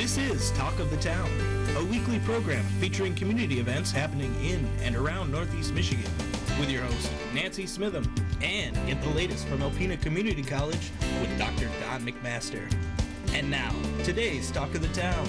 This is Talk of the Town, a weekly program featuring community events happening in and around Northeast Michigan, with your host, Nancy Smitham, and get the latest from Alpena Community College with Dr. Don McMaster. And now, today's Talk of the Town.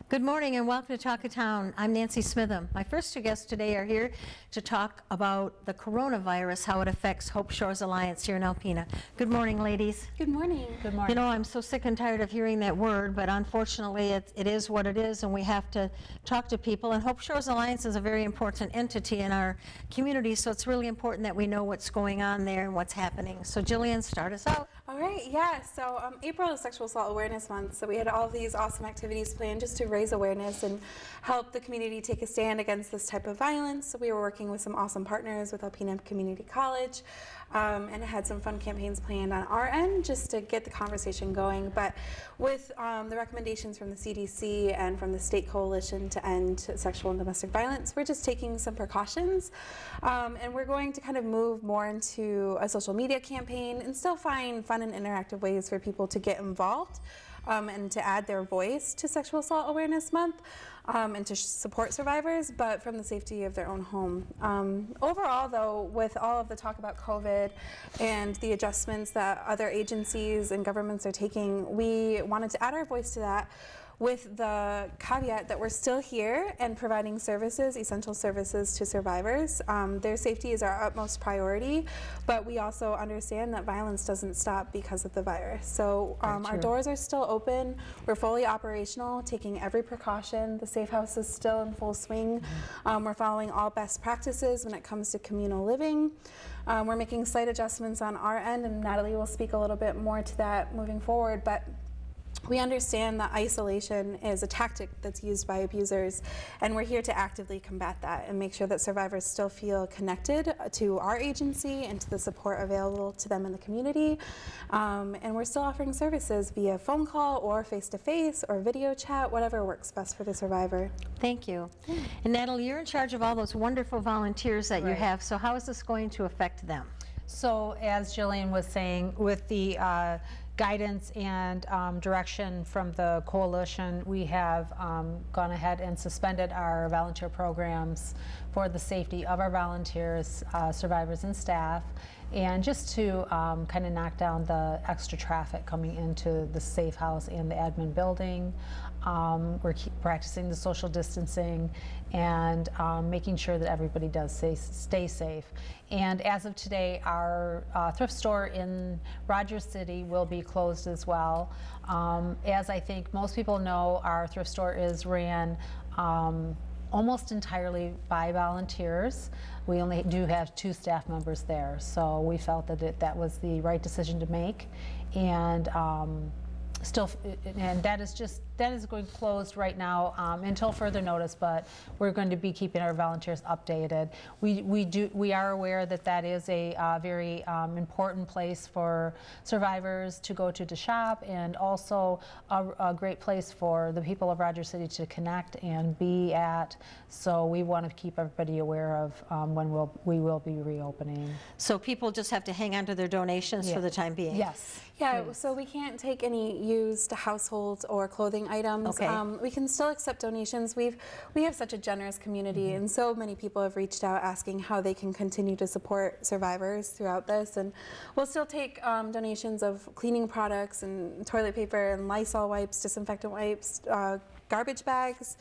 Good morning and welcome to Talk of Town. I'm Nancy Smitham. My first two guests today are here to talk about the coronavirus, how it affects Hope Shores Alliance here in Alpena. Good morning, ladies. Good morning. Good morning. You know, I'm so sick and tired of hearing that word, but unfortunately it is what it is, and we have to talk to people. And Hope Shores Alliance is a very important entity in our community, so it's really important that we know what's going on there and what's happening. So Jillian, start us out. All right, yeah, so April is Sexual Assault Awareness Month, so we had all these awesome activities planned just to raise awareness and help the community take a stand against this type of violence. So we were working with some awesome partners with Alpena Community College and had some fun campaigns planned on our end just to get the conversation going. But with the recommendations from the CDC and from the State Coalition to End Sexual and Domestic Violence, we're just taking some precautions. And we're going to kind of move more into a social media campaign and still find fun and interactive ways for people to get involved and to add their voice to Sexual Assault Awareness Month and to support survivors, but from the safety of their own home. Overall, though, with all of the talk about COVID and the adjustments that other agencies and governments are taking, we wanted to add our voice to that, with the caveat that we're still here and providing services, essential services to survivors. Their safety is our utmost priority, but we also understand that violence doesn't stop because of the virus. So our doors are still open. We're fully operational, taking every precaution. The Safe House is still in full swing. We're following all best practices when it comes to communal living. We're making slight adjustments on our end, and Natalie will speak a little bit more to that moving forward. But we understand that isolation is a tactic that's used by abusers, and we're here to actively combat that and make sure that survivors still feel connected to our agency and to the support available to them in the community. And we're still offering services via phone call or face-to-face or video chat, whatever works best for the survivor. Thank you. And Natalie, you're in charge of all those wonderful volunteers that you have, so how is this going to affect them? So as Jillian was saying, with the guidance and direction from the coalition, we have gone ahead and suspended our volunteer programs for the safety of our volunteers, survivors, and staff, and just to kind of knock down the extra traffic coming into the Safe House and the admin building. We're practicing the social distancing and making sure that everybody does stay safe. And as of today, our thrift store in Rogers City will be closed as well. As I think most people know, our thrift store is ran almost entirely by volunteers. We only do have 2 staff members there, so we felt that that was the right decision to make. And that is going closed right now until further notice, but we're going to be keeping our volunteers updated. We are aware that that is a very important place for survivors to go to shop, and also a great place for the people of Rogers City to connect and be at. So we want to keep everybody aware of when we will be reopening. So people just have to hang on to their donations for the time being? Yes. Yeah, so we can't take any used household or clothing items. Okay. We can still accept donations. We have such a generous community, and so many people have reached out asking how they can continue to support survivors throughout this. And we'll still take donations of cleaning products and toilet paper and Lysol wipes, disinfectant wipes, garbage bags.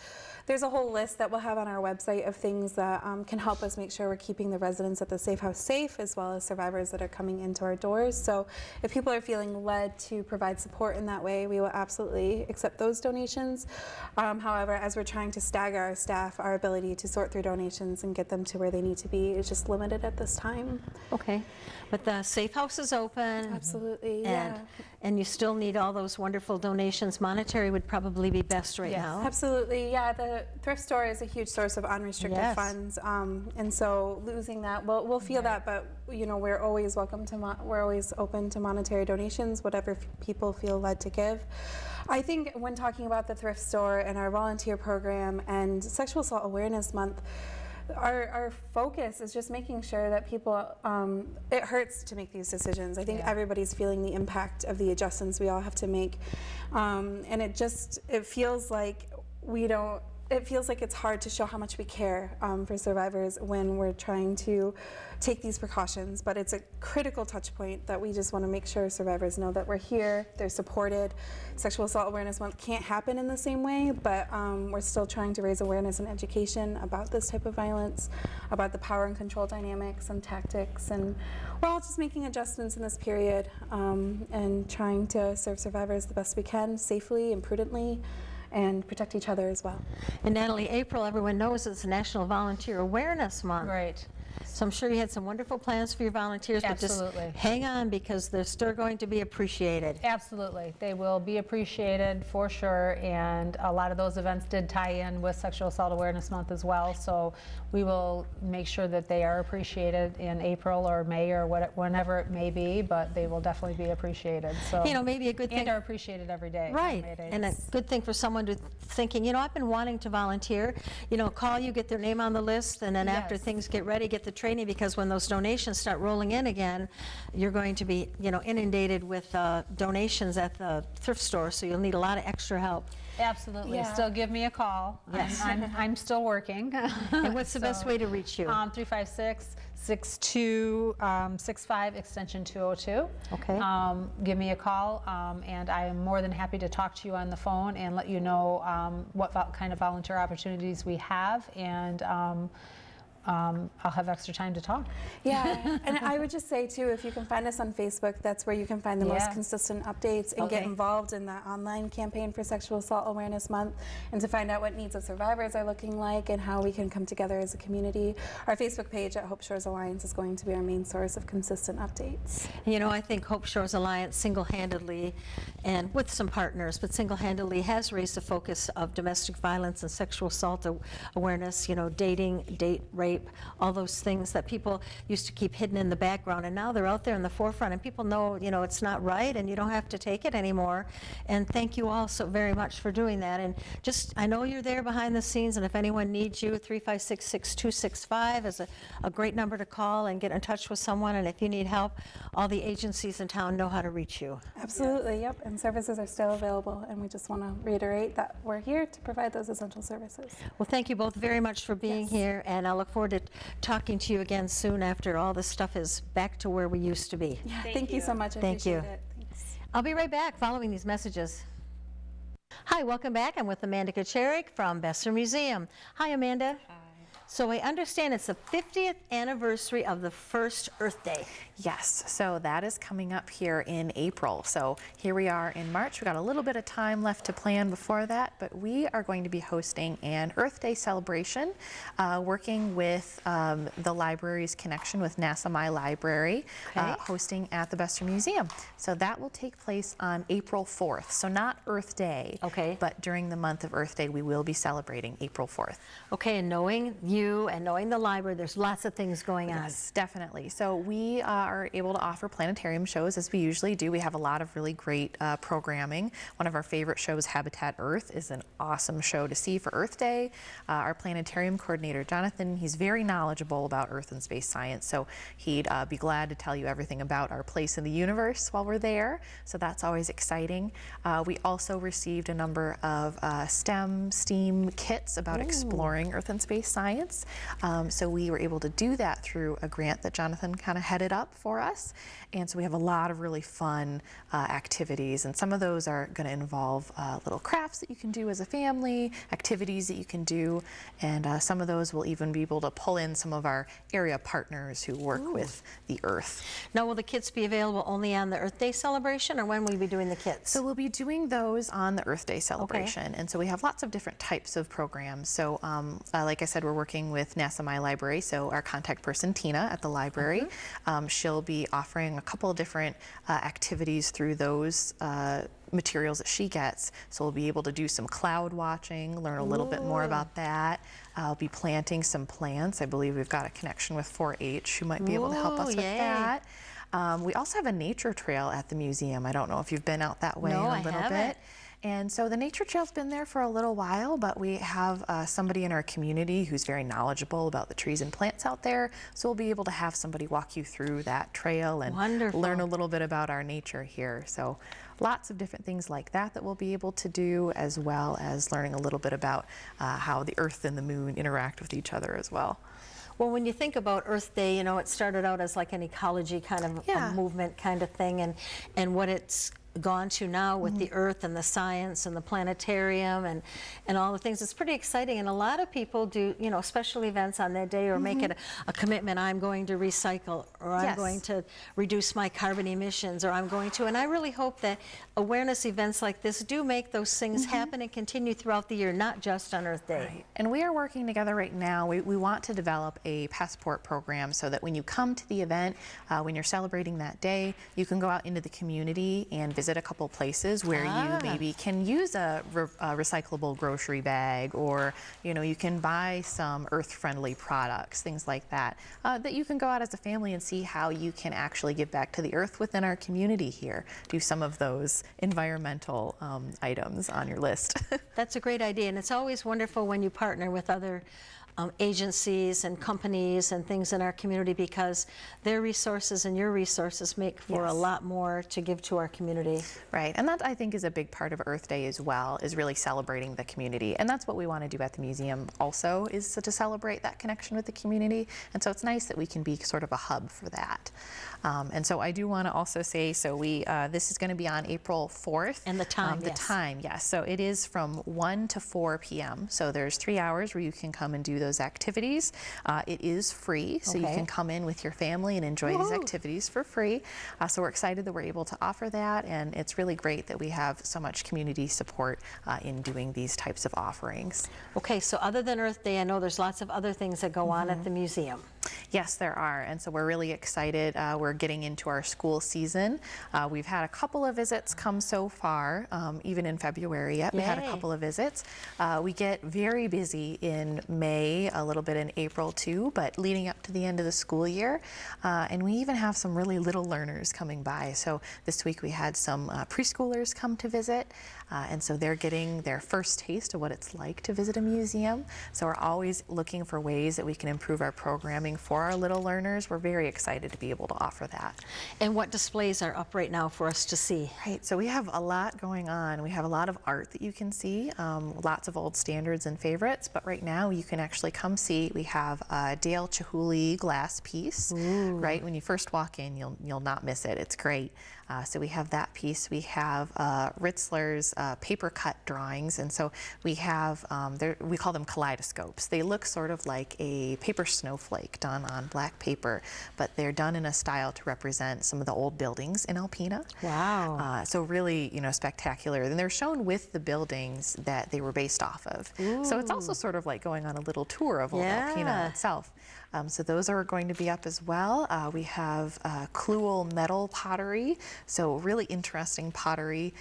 There's a whole list that we'll have on our website of things that can help us make sure we're keeping the residents at the Safe House safe, as well as survivors that are coming into our doors. So if people are feeling led to provide support in that way, we will absolutely accept those donations. However, as we're trying to stagger our staff, our ability to sort through donations and get them to where they need to be is just limited at this time. Okay, but the Safe House is open. Absolutely, yeah. And you still need all those wonderful donations. Monetary would probably be best right now. Absolutely, yeah. The thrift store is a huge source of unrestricted funds, and so losing that, we'll feel that. But you know, we're always welcome to we're always open to monetary donations, whatever people feel led to give. I think when talking about the thrift store and our volunteer program and Sexual Assault Awareness Month, our focus is just making sure that people, it hurts to make these decisions. I think everybody's feeling the impact of the adjustments we all have to make. And it feels like it feels like it's hard to show how much we care for survivors when we're trying to take these precautions, but it's a critical touch point that we just want to make sure survivors know that we're here, they're supported. Sexual Assault Awareness Month can't happen in the same way, but we're still trying to raise awareness and education about this type of violence, about the power and control dynamics and tactics, and we're all just making adjustments in this period and trying to serve survivors the best we can, safely and prudently, and protect each other as well. And Natalie, April, everyone knows it's National Volunteer Awareness Month. Right. So I'm sure you had some wonderful plans for your volunteers, but just hang on because they're still going to be appreciated. Absolutely. They will be appreciated for sure, and a lot of those events did tie in with Sexual Assault Awareness Month as well, so we will make sure that they are appreciated in April or May or whenever it may be, but they will definitely be appreciated. So, you know, maybe a good thing. And are appreciated every day. Right, and a good thing for someone to thinking, you know, I've been wanting to volunteer, you know, call you, get their name on the list, and then after things get ready, get the training, because when those donations start rolling in again, you're going to be, you know, inundated with donations at the thrift store, so you'll need a lot of extra help. Absolutely. Yeah. Still give me a call. Yes. I'm still working. And what's the best way to reach you? 356-6265, extension 202. Okay. Give me a call, and I am more than happy to talk to you on the phone and let you know what kind of volunteer opportunities we have, and I'll have extra time to talk. Yeah, and I would just say too, if you can find us on Facebook, that's where you can find the most consistent updates and get involved in that online campaign for Sexual Assault Awareness Month, and to find out what needs of survivors are looking like and how we can come together as a community. Our Facebook page at Hope Shores Alliance is going to be our main source of consistent updates. You know, I think Hope Shores Alliance single-handedly, and with some partners, but single-handedly has raised the focus of domestic violence and sexual assault awareness, you know, dating, date rape, all those things that people used to keep hidden in the background, and now they're out there in the forefront, and people know, you know, it's not right and you don't have to take it anymore. And thank you all so very much for doing that. And just, I know you're there behind the scenes, and if anyone needs you, 356-6265 is a great number to call and get in touch with someone. And if you need help, all the agencies in town know how to reach you. Absolutely, yep, and services are still available, and we just want to reiterate that we're here to provide those essential services. Well, thank you both very much for being here, and I look forward to talking to you again soon after all this stuff is back to where we used to be. Yeah, thank you so much. I Thank you. appreciate it. Thanks. I'll be right back following these messages. Hi, welcome back. I'm with Amanda Kacharik from Besser Museum. Hi, Amanda. Hi. So I understand it's the 50th anniversary of the first Earth Day. Yes, so that is coming up here in April. So here we are in March. We've got a little bit of time left to plan before that, but we are going to be hosting an Earth Day celebration, working with the library's connection with NASA My Library, hosting at the Besser Museum. So that will take place on April 4th. So not Earth Day, but during the month of Earth Day, we will be celebrating April 4th. Okay, and knowing you and knowing the library, there's lots of things going on. Yes, definitely. So we are able to offer planetarium shows as we usually do. We have a lot of really great programming. One of our favorite shows, Habitat Earth, is an awesome show to see for Earth Day. Our planetarium coordinator, Jonathan, he's very knowledgeable about Earth and space science, so he'd be glad to tell you everything about our place in the universe while we're there. So that's always exciting. We also received a number of STEAM kits about exploring Earth and space science. So we were able to do that through a grant that Jonathan kind of headed up for us. And so we have a lot of really fun activities, and some of those are going to involve little crafts that you can do as a family, activities that you can do, and some of those will even be able to pull in some of our area partners who work with the Earth. Now, will the kits be available only on the Earth Day celebration, or when will we be doing the kits? So we'll be doing those on the Earth Day celebration, and so we have lots of different types of programs. So like I said, we're working with NASA My Library, so our contact person, Tina, at the library, she'll be offering a couple of different activities through those materials that she gets. So we'll be able to do some cloud watching, learn a little bit more about that. I'll be planting some plants. I believe we've got a connection with 4-H who might be able to help us with that. We also have a nature trail at the museum. I don't know if you've been out that way in a little bit. And so the nature trail's been there for a little while, but we have somebody in our community who's very knowledgeable about the trees and plants out there. So we'll be able to have somebody walk you through that trail and Wonderful. learn a little bit about our nature here. So lots of different things like that that we'll be able to do, as well as learning a little bit about how the earth and the moon interact with each other as well. Well, when you think about Earth Day, you know, it started out as like an ecology kind of a movement kind of thing, and what it's gone to now with the Earth and the science and the planetarium and all the things. It's pretty exciting, and a lot of people do, you know, special events on that day, or make it a commitment. I'm going to recycle, or I'm going to reduce my carbon emissions, or I'm going to, and I really hope that awareness events like this do make those things happen and continue throughout the year, not just on Earth Day. Right. And we are working together right now. We want to develop a passport program so that when you come to the event, when you're celebrating that day, you can go out into the community and visit a couple places where you maybe can use a recyclable grocery bag, or you know, you can buy some earth-friendly products, things like that, that you can go out as a family and see how you can actually give back to the earth within our community here. Do some of those environmental items on your list. That's a great idea, and it's always wonderful when you partner with other agencies and companies and things in our community, because their resources and your resources make for a lot more to give to our community. Right, and that I think is a big part of Earth Day as well, is really celebrating the community. And that's what we want to do at the museum also, is to celebrate that connection with the community. And so it's nice that we can be sort of a hub for that. And so I do want to also say, so this is going to be on April 4th. And the time, The time, yes. So it is from 1 to 4 p.m. So there's 3 hours where you can come and do those activities. It is free, so you can come in with your family and enjoy these activities for free. So we're excited that we're able to offer that, and it's really great that we have so much community support in doing these types of offerings. Okay, so other than Earth Day, I know there's lots of other things that go on at the museum. Yes, there are, and so we're really excited. We're getting into our school season. We've had a couple of visits come so far, even in February yet. We had a couple of visits. We get very busy in May, a little bit in April too, but leading up to the end of the school year. And we even have some really little learners coming by. So this week we had some preschoolers come to visit. And so they're getting their first taste of what it's like to visit a museum. So we're always looking for ways that we can improve our programming for our little learners. We're very excited to be able to offer that. And what displays are up right now for us to see? Right, so we have a lot going on. We have a lot of art that you can see, lots of old standards and favorites, but right now you can actually come see. We have a Dale Chihuly glass piece. Right, when you first walk in, you'll not miss it. It's great. So we have that piece. We have Ritzler's paper cut drawings, and so we have, we call them kaleidoscopes. They look sort of like a paper snowflake done on black paper, but they're done in a style to represent some of the old buildings in Alpena. Wow. So really, you know, spectacular. And they're shown with the buildings that they were based off of. So it's also sort of like going on a little tour of old Alpena itself. So those are going to be up as well. We have Kluel metal pottery, so really interesting pottery.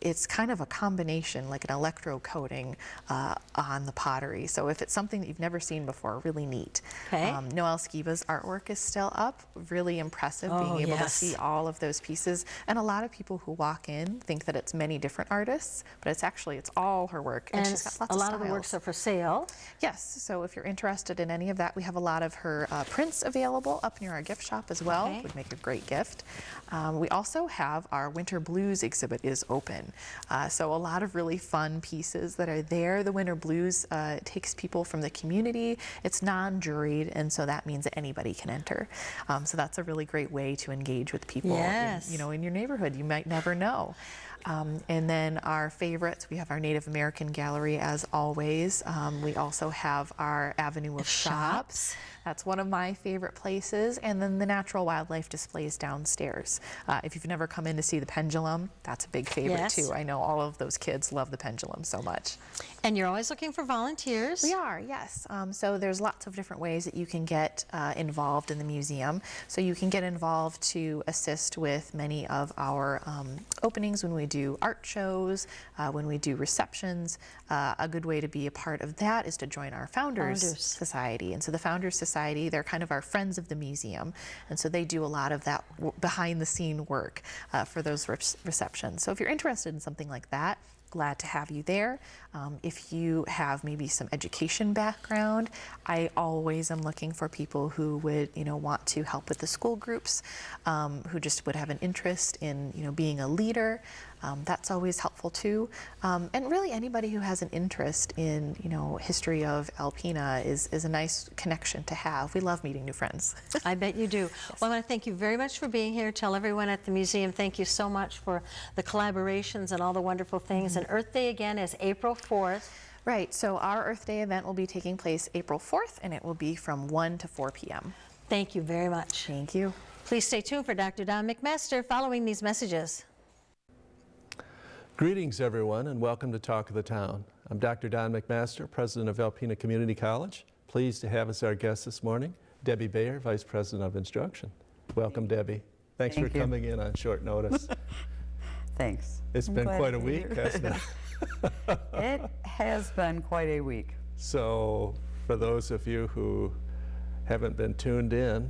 It's kind of a combination, like an electro coating on the pottery. So if it's something that you've never seen before, really neat. Noelle Skiba's artwork is still up. Really impressive being able to see all of those pieces. And a lot of people who walk in think that it's many different artists, but it's all her work. And she's got lots a lot of of the works are for sale. Yes, so if you're interested in any of that, we have a lot of her prints available up near our gift shop as well. Would make a great gift. We also have our Winter Blues exhibit is open. So a lot of really fun pieces that are there. The Winter Blues takes people from the community. It's non-juried, and so that means that anybody can enter. So that's a really great way to engage with people in your neighborhood. You might never know. And then our favorites, we have our Native American Gallery as always. We also have our Avenue of Shops. That's one of my favorite places. And then the natural wildlife displays downstairs. If you've never come in to see the pendulum, that's a big favorite too. I know all of those kids love the pendulum so much. And you're always looking for volunteers? We are, yes. So there's lots of different ways that you can get involved in the museum. So you can get involved to assist with many of our openings when we do art shows, when we do receptions. A good way to be a part of that is to join our Founders Society. And so the Founders Society, they're kind of our friends of the museum. And so they do a lot of that behind the scene work for those receptions. So if you're interested in something like that, glad to have you there. If you have maybe some education background, I always am looking for people who would, want to help with the school groups, who just would have an interest in, being a leader. That's always helpful too. And really anybody who has an interest in, history of Alpena is a nice connection to have. We love meeting new friends. I bet you do. Yes. Well, I want to thank you very much for being here. Tell everyone at the museum thank you so much for the collaborations and all the wonderful things. And Earth Day again is April 4th. Right, so our Earth Day event will be taking place April 4th, and it will be from 1 to 4 p.m. Thank you very much. Thank you. Please stay tuned for Dr. Don McMaster following these messages. Greetings, everyone, and welcome to Talk of the Town. I'm Dr. Don McMaster, President of Alpena Community College. Pleased to have as our guest this morning, Debbie Bayer, Vice President of Instruction. Welcome, Debbie. Thanks for coming in on short notice. Thanks. It's been quite a week, hasn't it? It has been quite a week. So, for those of you who haven't been tuned in,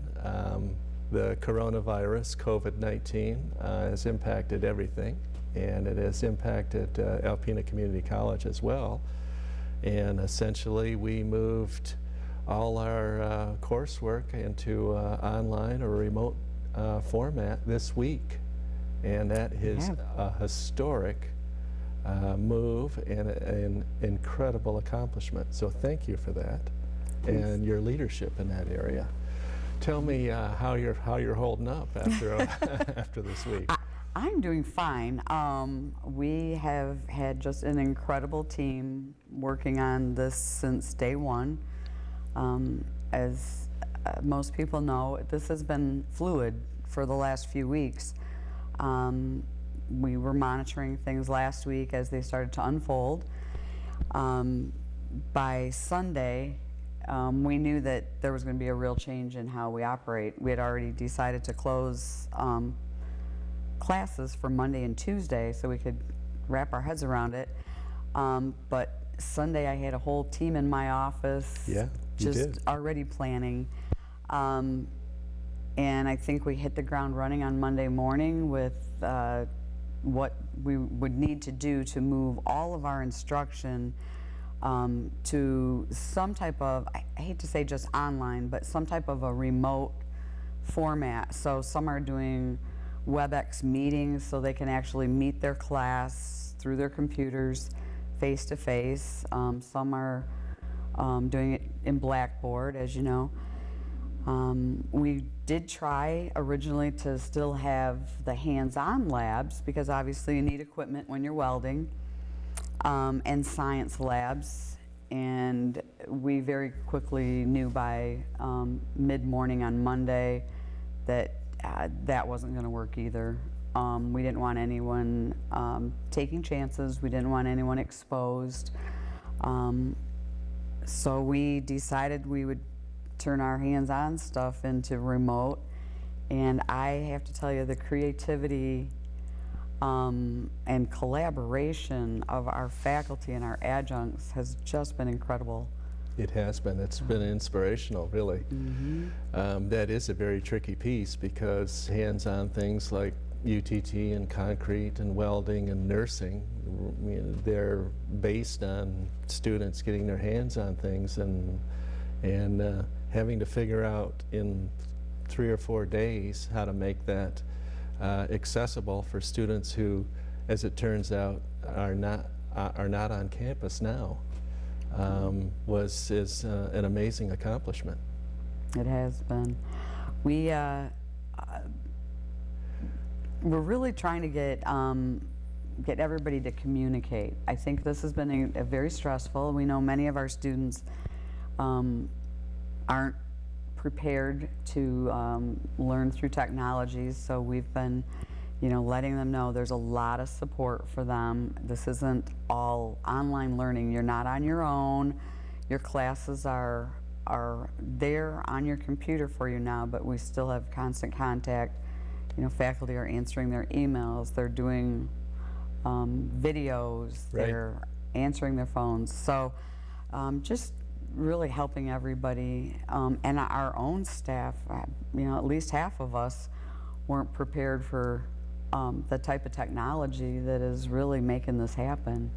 the coronavirus, COVID-19, has impacted everything, and it has impacted Alpena Community College as well. And essentially, we moved all our coursework into online or remote format this week. And that is a historic move and an incredible accomplishment. So thank you for that. Thanks. And your leadership in that area. Tell me how you're holding up after after this week. I'm doing fine. We have had just an incredible team working on this since day one. As most people know, this has been fluid for the last few weeks. We were monitoring things last week as they started to unfold. By Sunday, we knew that there was going to be a real change in how we operate. We had already decided to close classes for Monday and Tuesday so we could wrap our heads around it. But Sunday I had a whole team in my office just already planning. And I think we hit the ground running on Monday morning with what we would need to do to move all of our instruction to some type of, I hate to say just online, but some type of a remote format. So some are doing WebEx meetings so they can actually meet their class through their computers face to face. Some are doing it in Blackboard, as you know. We did try originally to still have the hands-on labs because obviously you need equipment when you're welding, and science labs, and we very quickly knew by mid-morning on Monday that that wasn't going to work either. We didn't want anyone taking chances. We didn't want anyone exposed. So we decided we would turn our hands-on stuff into remote, and I have to tell you, the creativity and collaboration of our faculty and our adjuncts has just been incredible. It has been. It's been inspirational, really. Mm-hmm. That is a very tricky piece because hands-on things like UTT and concrete and welding and nursing, they're based on students getting their hands on things and having to figure out in 3 or 4 days how to make that accessible for students who, as it turns out, are not on campus now. Is an amazing accomplishment. It has been. We're really trying to get everybody to communicate. I think this has been a very stressful. We know many of our students aren't prepared to learn through technologies, so we've been letting them know there's a lot of support for them. This isn't all online learning. You're not on your own. Your classes are there on your computer for you now, but we still have constant contact. Faculty are answering their emails. They're doing videos. Right. They're answering their phones. So just really helping everybody, and our own staff. At least half of us weren't prepared for the type of technology that is really making this happen.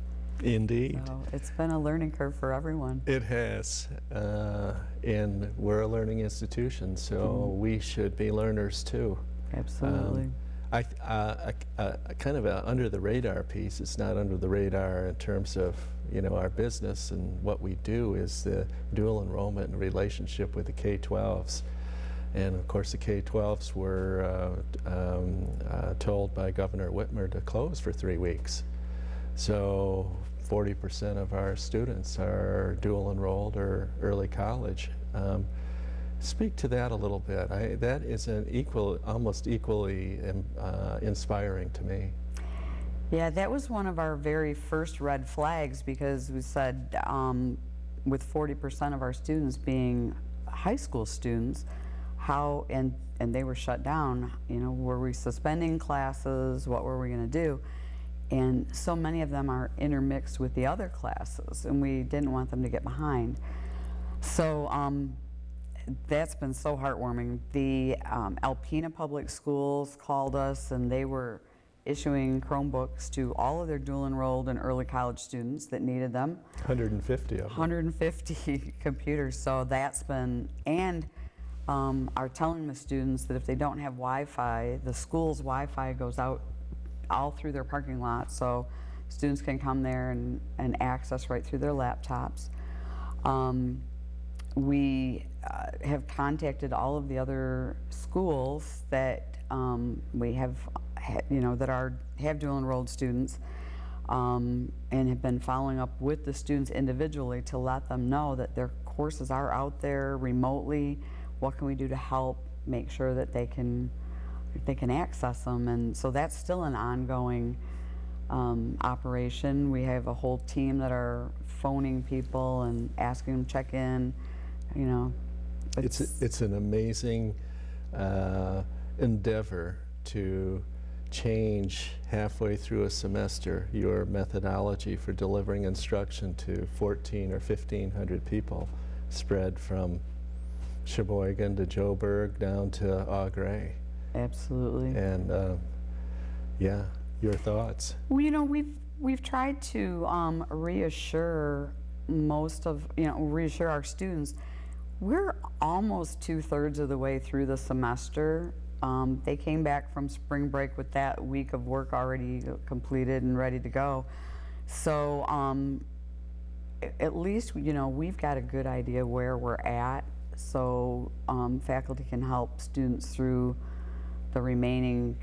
Indeed. So it's been a learning curve for everyone. It has, and we're a learning institution, so we should be learners too. Absolutely. Kind of a under the radar piece, it's not under the radar in terms of, you know, our business and what we do, is the dual enrollment and relationship with the K-12s. And of course the K-12s were told by Governor Whitmer to close for 3 weeks. So 40% of our students are dual enrolled or early college. Speak to that a little bit. That is almost equally inspiring to me. Yeah, that was one of our very first red flags, because we said with 40% of our students being high school students, how, and they were shut down, you know, were we suspending classes? What were we going to do? And so many of them are intermixed with the other classes, and we didn't want them to get behind. So that's been so heartwarming. The Alpena Public Schools called us, and they were issuing Chromebooks to all of their dual enrolled and early college students that needed them. 150 of them. 150 computers. So that's been, and are telling the students that if they don't have Wi-Fi, the school's Wi-Fi goes out all through their parking lot, so students can come there and access right through their laptops. We have contacted all of the other schools that we have, you know, that have dual enrolled students, and have been following up with the students individually to let them know that their courses are out there remotely. What can we do to help make sure that they can access them? And so that's still an ongoing operation. We have a whole team that are phoning people and asking them to check in. You know, it's an amazing endeavor to change halfway through a semester your methodology for delivering instruction to 1,400 or 1,500 people spread from Sheboygan to Joburg down to Eau Gray. Absolutely. And yeah, your thoughts? Well, you know, we've tried to reassure reassure our students. We're almost 2/3 of the way through the semester. They came back from spring break with that week of work already completed and ready to go. So at least, you know, we've got a good idea where we're at, so faculty can help students through the remaining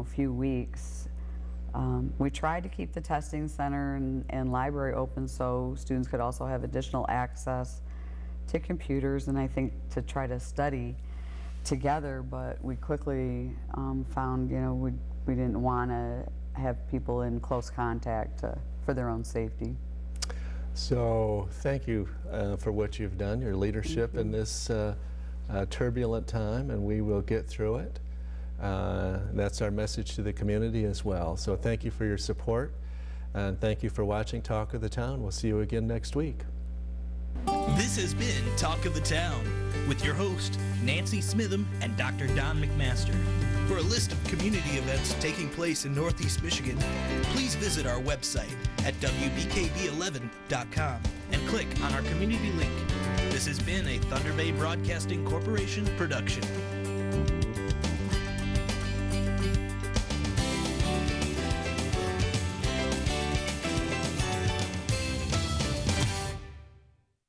few weeks. We tried to keep the testing center and library open so students could also have additional access to computers, and I think to try to study together, but we quickly found, you know, we didn't want to have people in close contact for their own safety. So thank you for what you've done, your leadership in this turbulent time, and we will get through it. That's our message to the community as well. So thank you for your support, and thank you for watching Talk of the Town. We'll see you again next week. This has been Talk of the Town with your host, Nancy Smitham and Dr. Don McMaster. For a list of community events taking place in Northeast Michigan, please visit our website at wbkb11.com and click on our community link. This has been a Thunder Bay Broadcasting Corporation production.